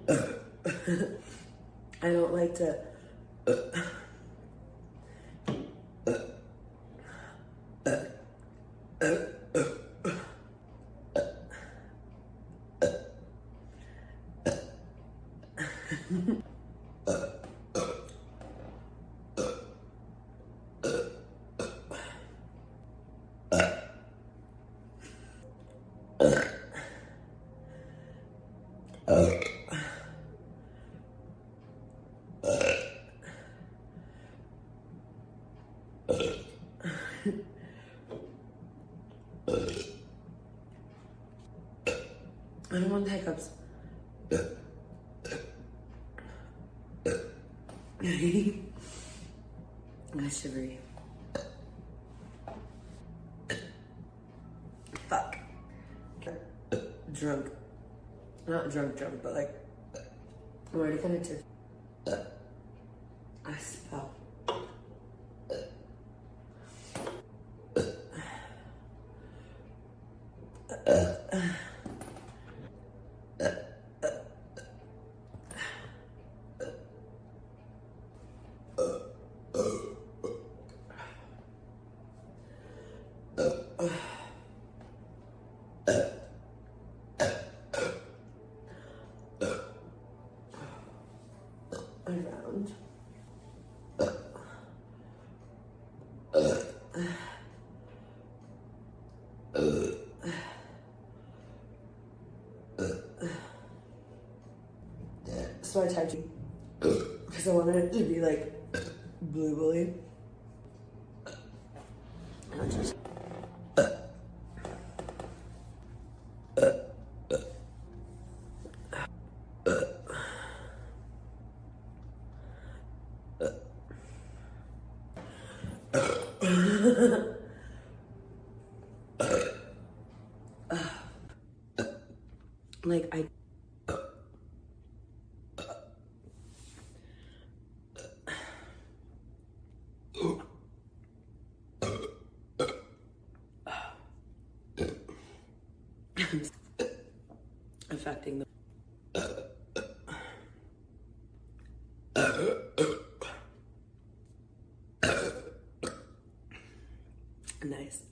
I don't like to. I don't want hiccups. I'm shivery. Fuck. Drunk. Not drunk, but like, I'm already kind of tipsy. I spell. Around. So I typed you because I wanted it to be like blue bully. And I just like I affecting the nice.